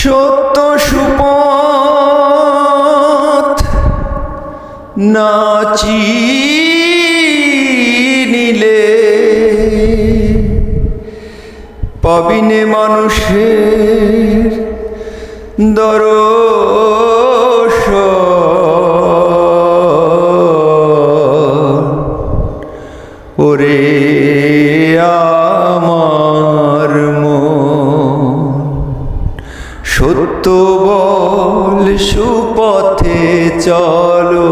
সত্য সুপথ না চিনিলে পাবিনে মানুষের দর্শন। ওরে আমার মন সত্য বল, সুপথে চলো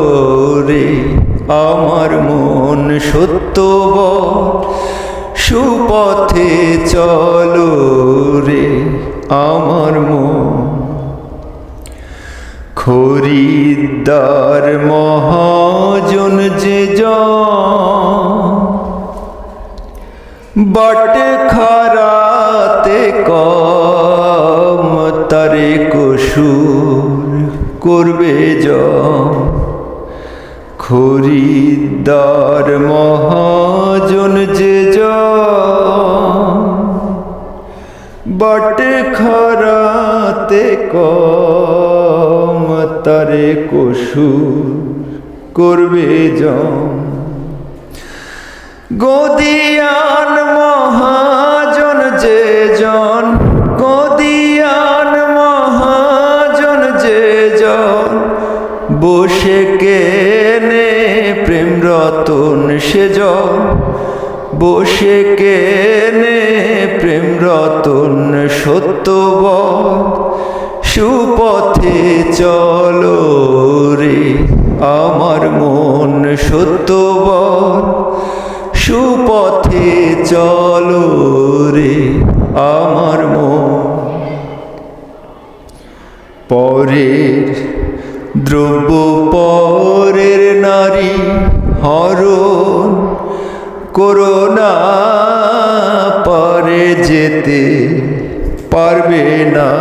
রে আমার মন সত্য বল, সুপথে চলো রে আমার মন। খরিদ্দার মহাজন যে বাটে খারাতে কম, তারে কসুর করবে খরিদ্দার মহাজন যে বাটে খারাতে কম, তারে কসুর করবে গদিয়ান মহাজন যে গদিয়ান মহাজন যে বসে কেনে প্রেম রতন সে বসে কেনে প্রেম রতন। সত্য বল, সুপথে চলো রে আমার মন সত্য বল, সুপথে চলো রে আমার মন। পরের দ্রব্য পরের নারী হরণ করোনা, পারে যেতে পারবে না।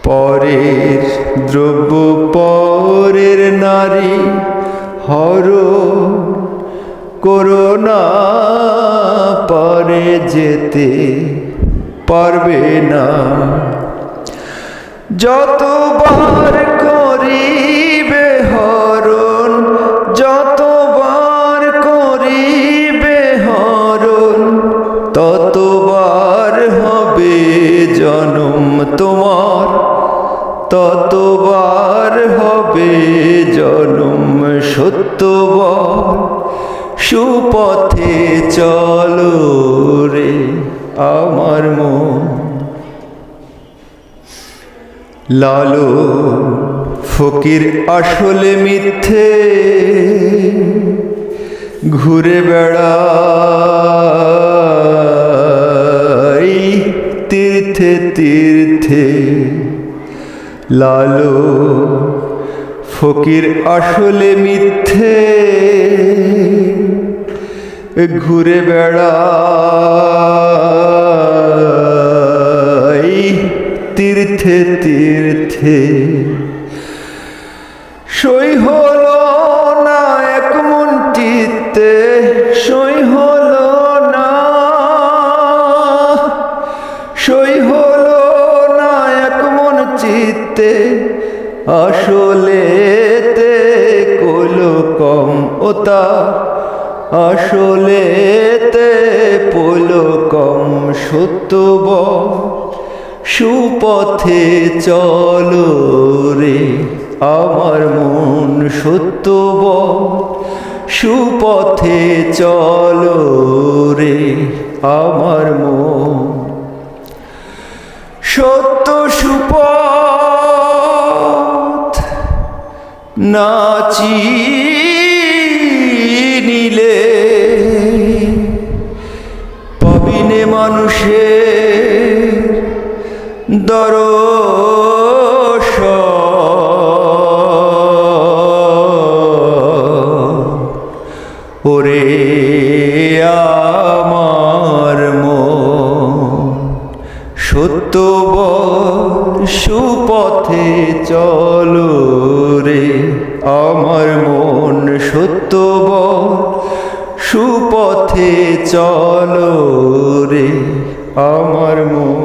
পরের দ্রব্য পরের নারী হরণ করোনা, পারে যেতে পারবে না। যতবার করিবে হরণ, যতবার করিবে হরণ, ততবার হবে জনম তোমার, ততবার হবে জনম। সত্য বল, সুপথে চলো রে আমার মন। লালো ফকির আসলে মিথ্যে ঘুরে বেড়াই তীর্থে তীর্থে। লালো ফকির আসলে মিথ্যে ঘুরে বেড়াই তীর্থে তীর্থে। সই হলো না এক মন চিত্তে, সই হলো না, সই হলো না এক মন চিত্তে। আসলেতে কইলো কম ওতা, আসলেতে পইলো কম। সত্য বল, সুপথে চলো রে আমার মন সত্য বল, সুপথে চলো রে আমার মন। সত্য সুপথ না চিনিলে পাবিনে মানুষের দর্শন। ওরে আমার মন সত্য বল, সুপথে চলো রে আমার মন সত্য বল, সুপথে চলো রে আমার মন।